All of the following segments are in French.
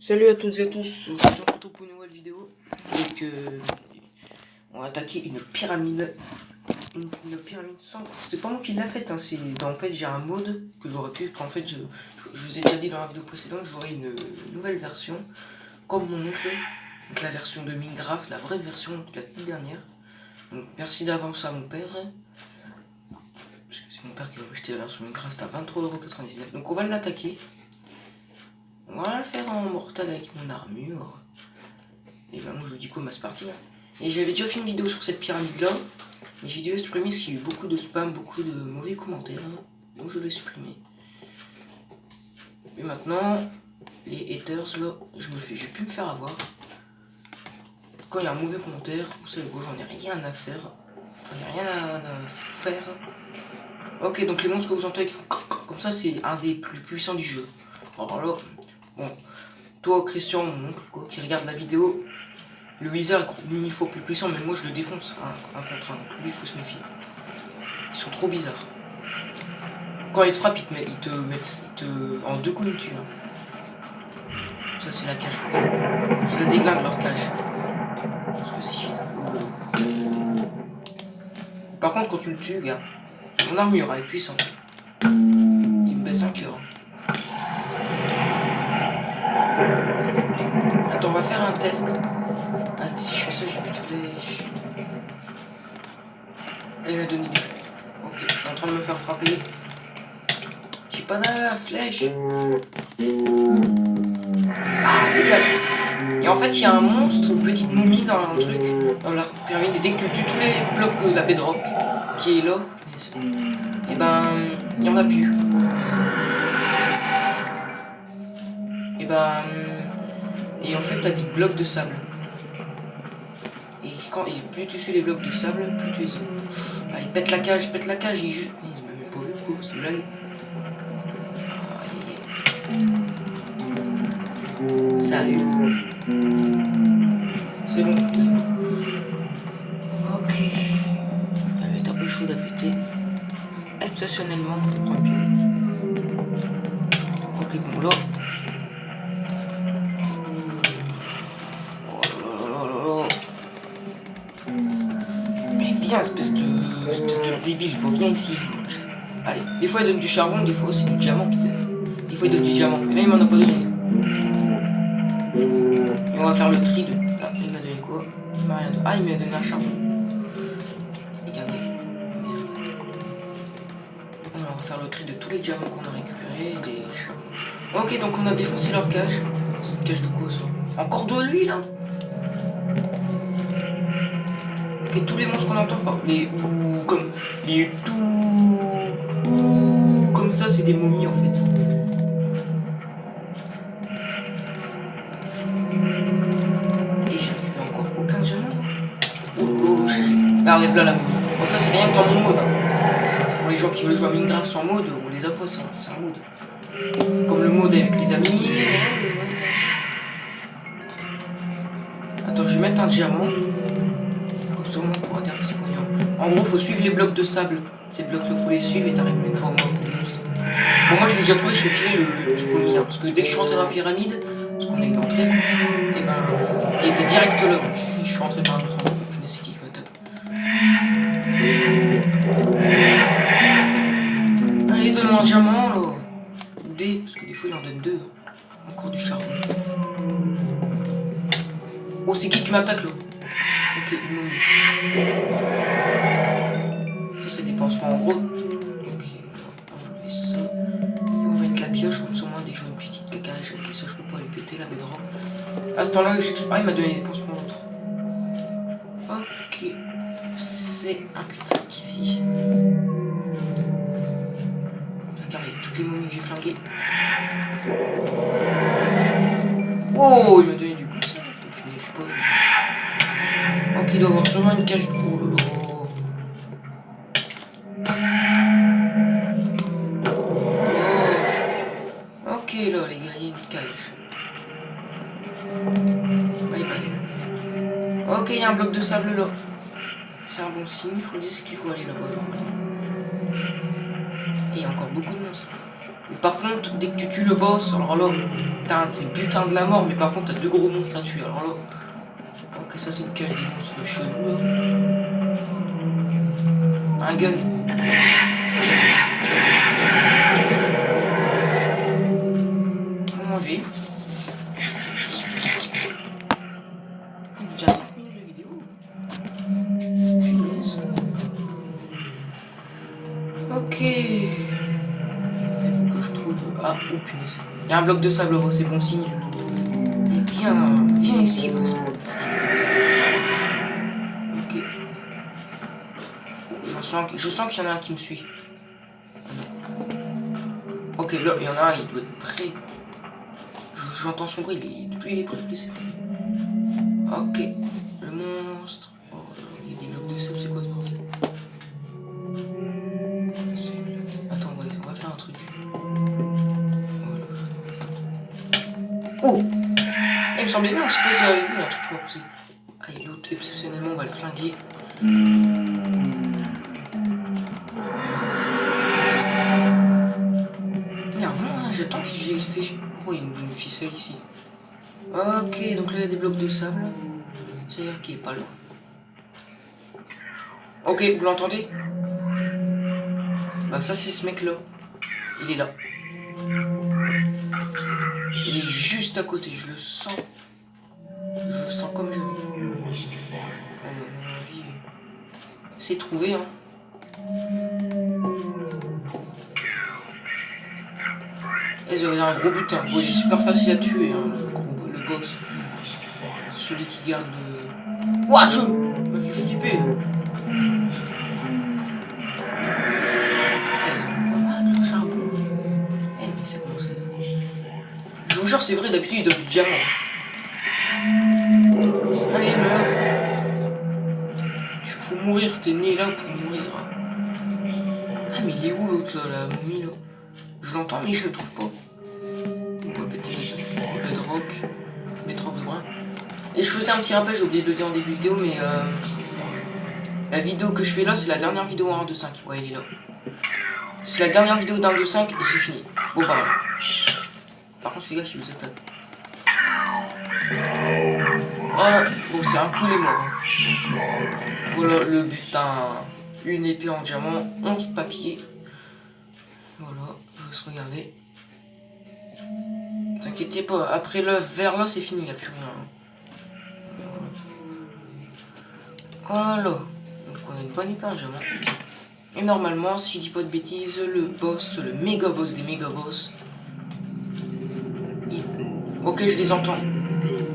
Salut à toutes et à tous, aujourd'hui on se retrouve pour une nouvelle vidéo. Donc on va attaquer une pyramide. Une pyramide sans... C'est pas moi qui l'a faite, hein, c'est... En fait j'ai un mode que j'aurais pu... En fait je vous ai déjà dit dans la vidéo précédente, j'aurai une nouvelle version. Comme mon oncle, donc la version de Minecraft, la vraie version, la toute dernière. Donc merci d'avance à mon père. Parce que c'est mon père qui va acheter la version Minecraft à 23,99 €. Donc on va l'attaquer. On va le faire en mortal avec mon armure. Et ben moi je vous dis quoi, c'est parti. Et j'avais déjà fait une vidéo sur cette pyramide là. Mais j'ai dû la supprimer parce qu'il y a eu beaucoup de spam, beaucoup de mauvais commentaires. Donc je l'ai supprimé. Et maintenant, les haters là, je vais plus me faire avoir. Quand il y a un mauvais commentaire, vous savez quoi, j'en ai rien à faire. J'en ai rien à faire. Ok, donc les monstres que vous entendez qui font comme ça, c'est un des plus puissants du jeu. Alors là, bon, toi Christian, mon oncle, quoi, qui regarde la vidéo, le Wizard est 1000 fois plus puissant, mais moi je le défonce un contre un, donc lui il faut se méfier. Ils sont trop bizarres. Quand ils te frappent, ils te mettent en deux coups, ils me tuent. Hein. Ça c'est la cage. Ça déglingue leur cage. Parce que si... Par contre, quand tu le tues, regarde, mon armure elle est puissante. Il me baisse un cœur. Attends, on va faire un test. Ah, mais si je fais ça, j'ai plus de flèches. Là, il m'a donné du. Ok, je suis en train de me faire frapper. J'ai pas de flèche. Ah, dégage. Et en fait, il y a un monstre, une petite momie dans un truc, dans la pyramide. Et dès que tu tues tous les blocs, la bedrock qui est là, et ben, il y en a plus. Et ben, et en fait, t'as des blocs de sable. Et plus tu suis les blocs de sable, plus tu es son. Ah, il pète la cage, il est juste. Il m'a même pas vu quoi, c'est blague. Salut. C'est bon. Ok. Elle va être un peu chaude à péter. Exceptionnellement, on prend pied. Ok, bon là. Mais viens, espèce de débile, viens ici. Allez, des fois il donne du charbon, des fois c'est du diamant qu'il donne. Des fois il donne du diamant, mais là il m'en a pas donné. Et on va faire le tri de... Ah, il m'a donné quoi? Il m'a rien donné. Ah, il m'a donné un charbon. Regardez. On va faire le tri de tous les diamants qu'on a récupérés, des charbons. Ok, donc on a défoncé leur cage. C'est une cage de quoi ça? Encore de lui là? Ok, tous les monstres qu'on entend, enfin, les ou comme les tout ou comme ça, c'est des momies en fait. Et j'ai récupéré encore aucun diamant. Là, enlève là la momie. Bon, ça c'est rien que dans mon mode. Hein. Pour les gens qui veulent jouer à Minecraft sans mode, on les a pas, c'est un mode. Comme le mode avec les amis. Attends, je vais mettre un diamant. Comme ça, on pourra dire que c'est quoi. En gros, faut suivre les blocs de sable. Ces blocs-là, faut les suivre et t'arrives même pas au monstre. Bon, moi, je l'ai déjà trouvé, je vais créer le petit pommier. Parce que dès que je suis rentré dans la pyramide, parce qu'on a une entrée, et ben, il était direct là. Je suis rentré par un autre endroit. C'est qui m'attaque? Allez, donne-moi un diamant là. Des, parce que des fois, il en donne deux. Encore du charbon. Oh, c'est qui m'attaque là? Ok, une momie. Ça, c'est des pansements en gros. Ok, on va enlever ça. Et on va mettre la pioche, comme ça, au moins, dès que je vois une petite cacage. Ok, ça, je peux pas aller péter la bedrock. À ce temps-là, ah, il m'a donné des pansements l'autre. Ok, c'est un cul-de-sac ici. Regardez, toutes les momies que j'ai flinguées. Oh, il m'a donné du coup ça. Ok, il doit avoir sûrement une cage. Oh là là. Ok, là, les gars, il y a une cage. Bye bye. Ok, il y a un bloc de sable là. C'est un bon signe, il faut dire qu'il faut aller là-bas normalement. Et il y a encore beaucoup de monstres. Mais par contre, dès que tu tues le boss, alors là, t'as un de ces putains de la mort, mais par contre, t'as 2 gros monstres à tuer. Alors là, ok, ça c'est une cage des monstres chelous. Un gun. On va manger. Il est déjà 5 minutes de vidéo. Punaise. Ok. Il faut que je trouve. Ah, oh punaise. Il y a un bloc de sable, oh, c'est bon signe. Viens ici. Ok. Je sens qu'il y en a un qui me suit. Ok, là, il y en a un, il doit être prêt. J'entends son bruit, plus il est prêt, plus c'est prêt. Ok, le monstre. Oh, il y a des blocs de sable, c'est quoi ce bordel? Attends, on va faire un truc. Voilà. Oh! Il me semblait bien un petit peu que j'avais vu un truc qui m'a poussé. Ah, et l'autre, exceptionnellement, on va le flinguer. J'attends que j'ai séché. Oh, il y a une ficelle ici. Ok, donc là il y a des blocs de sable. C'est-à-dire qu'il est pas loin. Ok, vous l'entendez? Bah ça c'est ce mec là. Il est là. Il est juste à côté, je le sens. Je le sens comme jamais. C'est trouvé hein. Et vous avez un gros butin. Bon, il est super facile à tuer hein, le boss. Celui qui garde le... Ouah, je me fais flipper. Je vous jure, c'est vrai, d'habitude il donne du diamant. Allez, meurs. Il faut mourir, t'es né là pour mourir. Ah, mais il est où l'autre là, la momie là? Je l'entends, mais je le trouve pas. On va péter le bedrock brun. Et je faisais un petit rappel, j'ai oublié de le dire en début de vidéo, mais la vidéo que je fais là, c'est la dernière vidéo en 1.2.5. Ouais, il est là. C'est la dernière vidéo d'un 2.5 et c'est fini. Bon, bah. Par contre, fais gaffe, il vous attaque. Oh, bon, c'est un coup, il est mort. Voilà le butin. Une épée en diamant, 11 papiers. Voilà, je vais se regarder. Ne t'inquiétez pas, après le vert là, c'est fini, il n'y a plus rien. Voilà. Donc on a une bonne épée en diamant. Et normalement, si je dis pas de bêtises, le boss, le méga boss des méga boss. Ok, je les entends.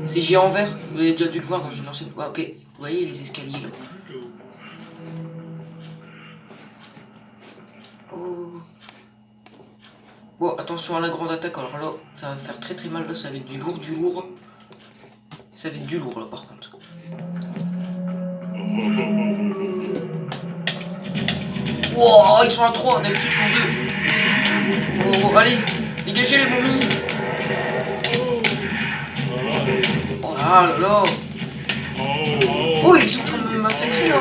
C'est géant vert, vous avez déjà dû le voir dans une ancienne. Ouais, ok, vous voyez les escaliers là. Oh. Bon, attention à la grande attaque, alors là, ça va faire très très mal, là, ça va être du lourd. Ça va être du lourd là par contre. Wow, ils sont à 3, d'habitude ils sont 2. Oh, allez, dégagez les momies. Oh là là. Oh, ils sont en train de me massacrer là.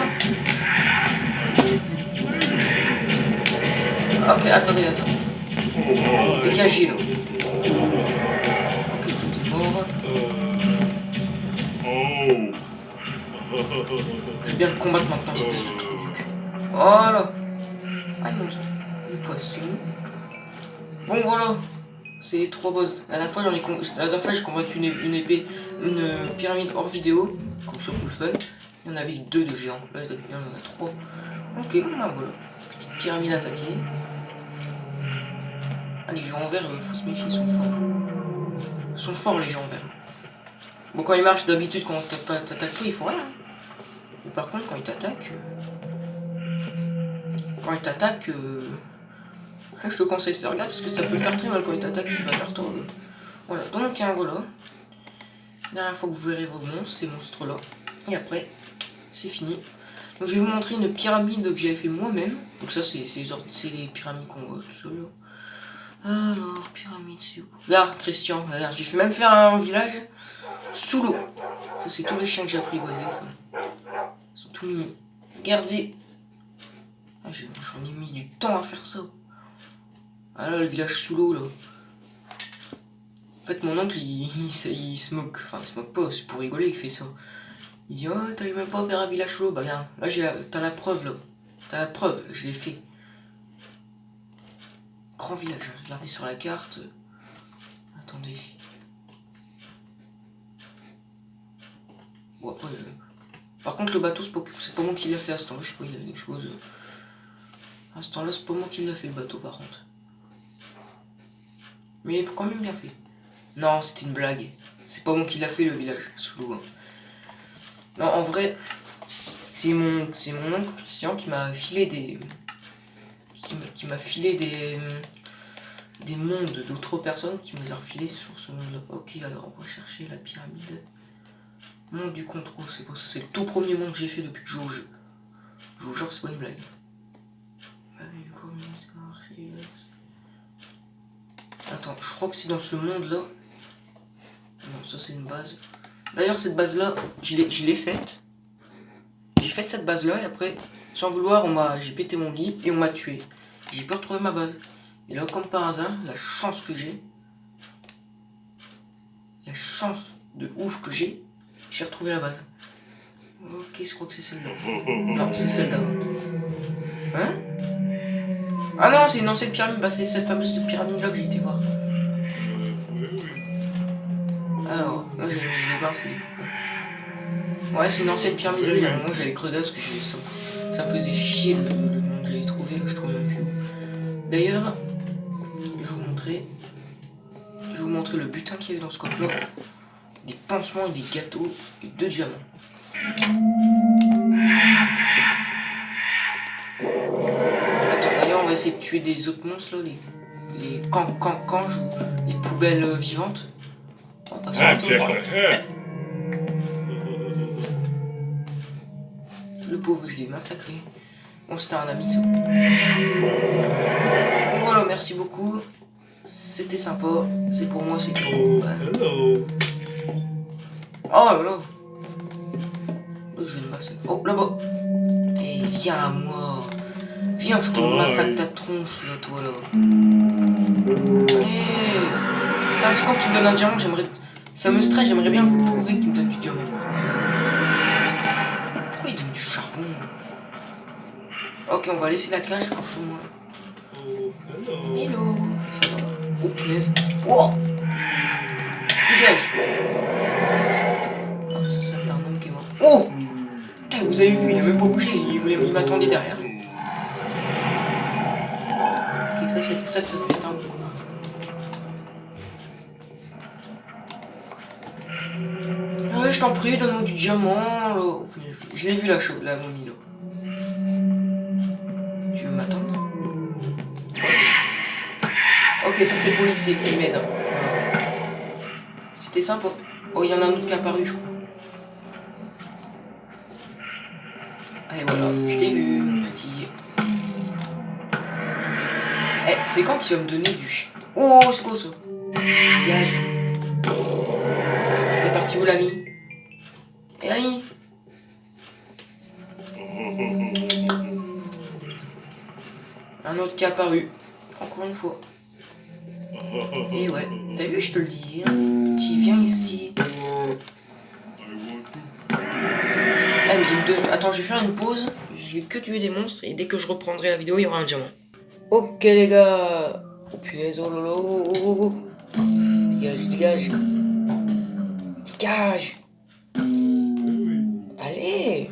Ok, attendez. Dégagez là. Ok, tout est mort. Je vais bien le combattre maintenant, espèce de truc. Voilà. Ah, mon dieu. Le poisson. Bon, voilà. C'est les 3 boss. La dernière fois, j'ai combattu une épée, une pyramide hors vidéo, comme sur Cool Fun. Il y en avait 2 de géants. Là, il y en a 3. Ok, bon, bah voilà. Petite pyramide attaquée. Ah, les géants verts, il faut se méfier, ils sont forts. Ils sont forts, les géants verts. Bon, quand ils marchent, d'habitude, quand t'attaques pas, ils font rien. Mais par contre, quand ils t'attaquent... je te conseille de faire gaffe parce que ça peut faire très mal quand il t'attaque, il va vers toi. Voilà, donc hein, voilà. La dernière fois que vous verrez vos monstres, ces monstres-là. Et après, c'est fini. Donc je vais vous montrer une pyramide que j'avais fait moi-même. Donc ça, c'est les pyramides qu'on voit tout seul. Alors, pyramide, c'est où? Là, Christian, regarde, j'ai fait même faire un village sous l'eau. Ça, c'est tous les chiens que j'ai apprivoisés, ça. Ils sont tous mignons. Regardez. Ah, j'en ai mis du temps à faire ça. Ah là, le village sous l'eau là. En fait, mon oncle il se moque. Enfin, il se moque pas, c'est pour rigoler qu'il fait ça. Il dit, oh, t'arrives même pas à faire un village sous l'eau. Bah, regarde, là, t'as la preuve là. T'as la preuve, je l'ai fait. Grand village, regardez sur la carte. Attendez. Bon, après. Par contre, le bateau, c'est pas moi qui l'a fait à ce temps-là. Je sais pas, il y avait des choses. À ce temps-là, c'est pas moi qui l'a fait le bateau, par contre. Mais il est quand même bien fait. Non, c'était une blague. C'est pas moi qui l'a fait le village sous l'eau. Hein. Non, en vrai, c'est mon oncle Christian qui m'a filé des mondes d'autres personnes qui me les a refilés sur ce monde-là. Ok, alors on va chercher la pyramide. Monde du contrôle, c'est pas ça. C'est le tout premier monde que j'ai fait depuis que je joue au jeu. Je vous jure, c'est pas une blague. Attends, je crois que c'est dans ce monde-là. Non, ça c'est une base. D'ailleurs, cette base-là, je l'ai faite. J'ai fait cette base-là et après, sans vouloir, j'ai pété mon lit et on m'a tué. J'ai pu retrouver ma base. Et là, comme par hasard, la chance que j'ai, la chance de ouf que j'ai retrouvé la base. Ok, je crois que c'est celle-là. Non, c'est celle-là. Hein? Ah non, c'est une ancienne pyramide. Bah, c'est cette fameuse pyramide-là que j'ai été voir. Alors, là, j'ai les barres, c'est des... Ouais, c'est une ancienne pyramide. Moi, j'allais creuser parce que ça me faisait chier le nom que j'avais trouvé. Là, je trouvais même plus. D'ailleurs, je vais vous montrer le butin qu'il y avait dans ce coffre-là. Des pansements et des gâteaux et 2 diamants. Attends, d'ailleurs, on va essayer de tuer des autres monstres là, les canges, les poubelles vivantes. Le pauvre, je l'ai massacré. Bon, c'était un ami, ça. Et voilà, merci beaucoup. C'était sympa. C'est pour moi, c'est pour vous. Oh là là. Je vais le massacrer. Oh, là-bas. Eh, viens à moi. Viens, je te massacre ta tronche, là, toi, là. Allez. Putain, c'est quand tu me donnes un diamant, j'aimerais... Ça me stresse, j'aimerais bien vous prouver qu'il me donne du diamant. Pourquoi il donne du charbon? Ok, on va laisser la cage pour tout le monde. Hello. Ça va. Oh, punaise. Oh. Dégage. Ah, ça, c'est un homme qui est mort. Oh. Putain, vous avez vu, il a même pas bougé, il m'attendait derrière. Ok, ça c'était ça devait être un coup. Ah ouais, je t'en prie, donne-moi du diamant, là. Je l'ai vu la momie, là. Tu veux m'attendre? Ok, ça c'est policier, il m'aide. Voilà. C'était sympa. Oh, il y en a un autre qui est apparu, je crois. Allez, voilà, je t'ai vu, mon petit. Eh, c'est quand qu'il va me donner du... Oh, c'est quoi ça? Gage. Il est parti où l'ami? Eh l'ami? Un autre qui est apparu. Encore une fois. Et ouais, t'as vu, je te le dis. Hein. Tu viens ici. Ah, mais attends, je vais faire une pause. Je vais que tuer des monstres et dès que je reprendrai la vidéo, il y aura un diamant. Ok les gars. Oh punaise, oh lolo. Oh, oh, oh. Dégage, dégage. Dégage. Allez.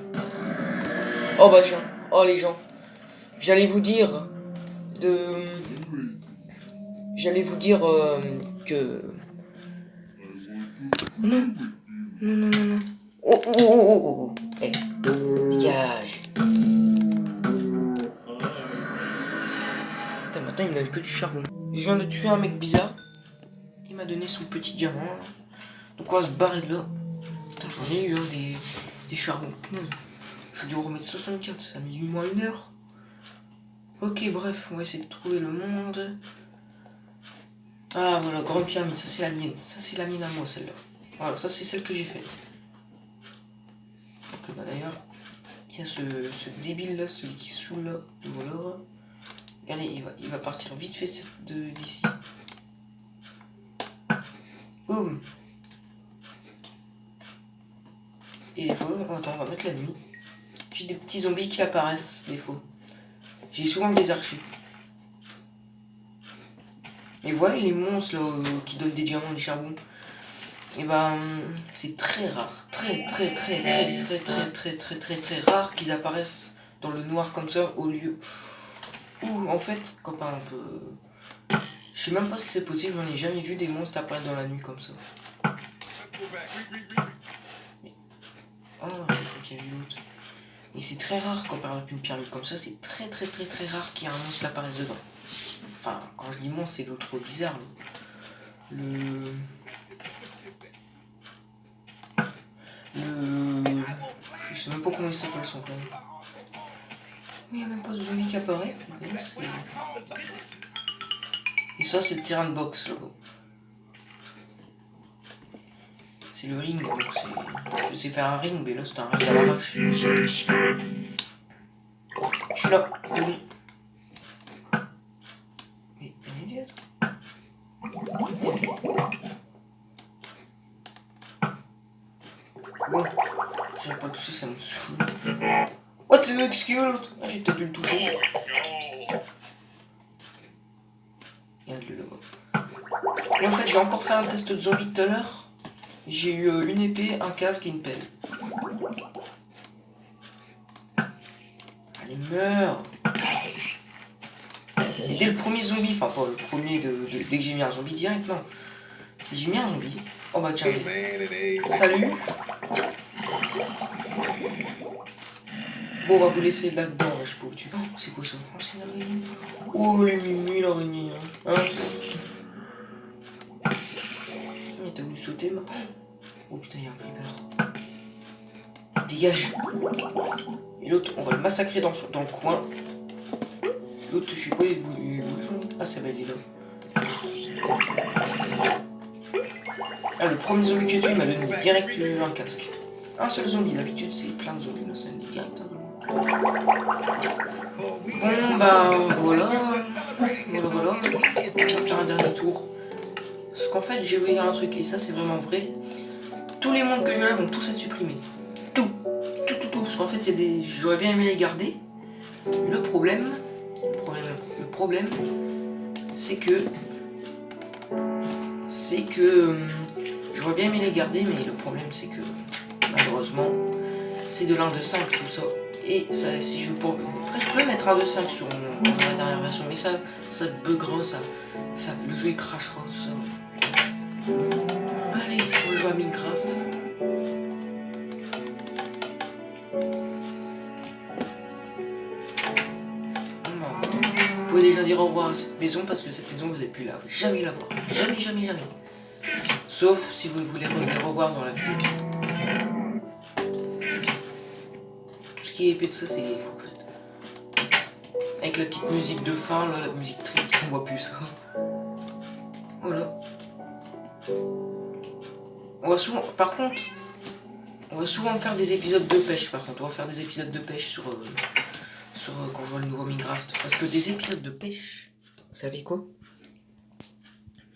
Oh bah tiens. Oh les gens. J'allais vous dire que... Non. Non, non, non, non. Oh, oh, oh, oh, oh, oh. Eh, dégage. Putain, maintenant il me donne que du charbon. Je viens de tuer un mec bizarre. Il m'a donné son petit diamant. Donc on va se barrer de là. Putain, j'en ai eu des charbons. Je dû remettre 64, ça a mis 8 mois 1 heure. Ok, bref, on va essayer de trouver le monde. Ah voilà, grande pyramide, ça c'est la mienne. Ça c'est la mienne à moi, celle-là. Voilà, ça c'est celle que j'ai faite. Ok, bah d'ailleurs, il y a ce débile là, celui qui saoule là, le voleur. Regardez, il va partir vite fait d'ici. Boum. Et des fois, attends, on va mettre la nuit. J'ai des petits zombies qui apparaissent des fois. J'ai souvent des archers. Et voilà les monstres là, qui donnent des diamants, des charbons. Et ben c'est très rare, très rare qu'ils apparaissent dans le noir comme ça au lieu où en fait quand par exemple je sais même pas si c'est possible, j'en ai jamais vu des monstres apparaître dans la nuit comme ça. Mais... oh il y a eu l'autre. Mais c'est très rare quand par exemple une pyramide comme ça, c'est très rare qu'il y ait un monstre qui apparaisse dedans. Enfin quand je dis monstre c'est l'autre bizarre. Je sais même pas comment il s'appelle son plan. Il n'y a même pas de zombie qui apparaît. Et ça c'est le terrain de boxe là-bas. C'est le ring, donc c'est... je sais faire un ring, mais là c'est un ring à l'arrache. Je suis là, venez. Mais on est là. Bon, j'avais pas touché, ça me saoule. What the fuck, qu'est-ce qu'il y a l'autre? Ah, j'ai peut-être dû le toucher. Regarde-le là-bas. Et en fait, j'ai encore fait un test de zombie tout à l'heure. J'ai eu une épée, un casque et une pelle. Allez, meurs! Et dès le premier zombie, enfin pas le premier dès que j'ai mis un zombie direct, non. Si j'ai mis un zombie, oh bah tiens, salut! Bon, on va vous laisser là-dedans, là, je sais pas où tu vas. C'est quoi ça? Oh, c'est une araignée. Oh, les mimi, l'araignée. Hein. Mais t'as voulu sauter, ma... oh putain, il y a un creeper. Dégage. Et l'autre, on va le massacrer dans le coin. L'autre, je sais pas, il voulait... ah, ça va, il est là. Ah, le premier zombie que j'ai tué, il m'a donné direct un casque. Un seul zombie, d'habitude, c'est plein de zombies. Là, ça donne direct un zombie. Bon, bah, voilà. On va faire un dernier tour. Parce qu'en fait, j'ai voulu dire un truc, et ça, c'est vraiment vrai. Tous les mondes que je là vont tous être supprimés. Tout. Parce qu'en fait, c'est des... j'aurais bien aimé les garder. Le problème, c'est que j'aurais bien aimé les garder, mais le problème c'est que malheureusement c'est de l'1.2.5 tout ça. Et ça, si je peux, après je peux mettre 1.2.5 sur la dernière version, mais ça buggera, le jeu il crashera, ça. Allez, on va jouer à Minecraft. Vous pouvez déjà dire au revoir à cette maison parce que cette maison vous n'avez plus jamais la voir. Jamais. Sauf si vous voulez les revoir dans la vidéo. Tout ce qui est épée, tout ça, c'est fourchette. Avec la petite musique de fin, là, la musique triste, on voit plus ça. Voilà. On va souvent, par contre, on va souvent faire des épisodes de pêche. Par contre, on va faire des épisodes de pêche sur quand je vois le nouveau Minecraft. Parce que des épisodes de pêche, vous savez quoi?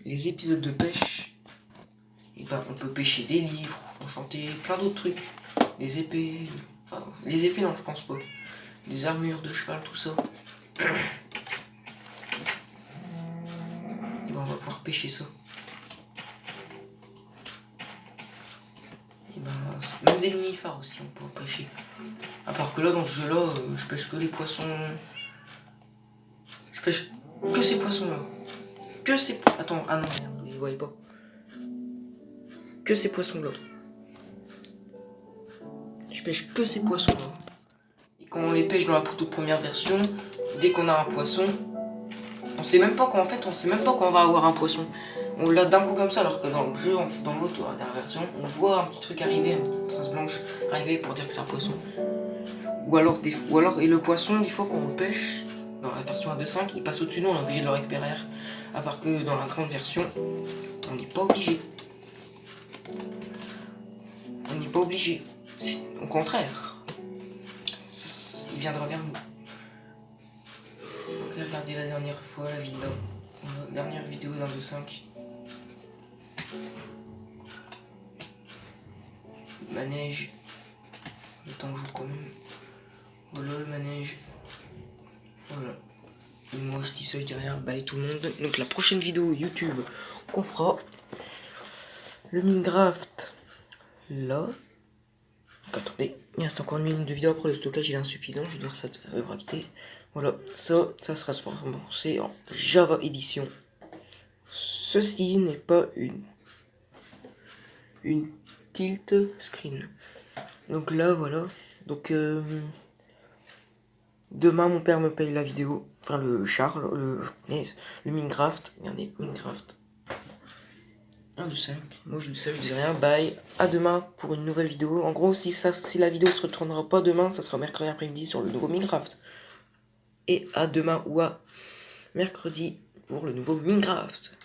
Les épisodes de pêche, et ben on peut pêcher des livres, enchanter plein d'autres trucs. Des épées, enfin les épées non je pense pas. Des armures de cheval, tout ça. Et ben on va pouvoir pêcher ça. Et ben même des nénuphars aussi on peut pêcher. À part que là dans ce jeu là, je pêche que les poissons. Je pêche que ces poissons là. Que ces... attends, ah non merde, vous les voyez pas. Que ces poissons là. Je pêche que ces poissons là. Et quand on les pêche dans la toute première version, dès qu'on a un poisson, on sait même pas qu'en fait, on sait même pas qu'on va avoir un poisson. On l'a d'un coup comme ça, alors que dans le jeu, dans l'autre, la dernière version, on voit un petit truc arriver, une petite trace blanche arriver pour dire que c'est un poisson. Ou alors, et le poisson, des fois qu'on le pêche, dans la version 1.2.5, il passe au-dessus de nous, on est obligé de le récupérer. À part que dans la grande version, on n'est pas obligé. On n'est pas obligé. Au contraire. Il viendra vers nous. Ok, regardez. regardé la dernière fois, la villa. Dernière vidéo d'un 2.5. Le manège. Le temps que je joue quand même. Voilà le manège. Voilà. Et moi je dis ça derrière, bye tout le monde. Donc la prochaine vidéo YouTube qu'on fera, le Minecraft là. Donc attendez, il reste encore une minute de vidéo, après le stockage il est insuffisant, je vais devoir ça devra quitter. Voilà, ça sera transformé en Java Edition. Ceci n'est pas une tilt screen. Donc là voilà, donc demain mon père me paye la vidéo, enfin le Charles, le Minecraft, regardez, Minecraft. 1, 2, 5, moi je dis rien, bye, à demain pour une nouvelle vidéo. En gros si la vidéo se retournera pas demain, ça sera mercredi après-midi sur le nouveau Minecraft. Et à demain ou à mercredi pour le nouveau Minecraft.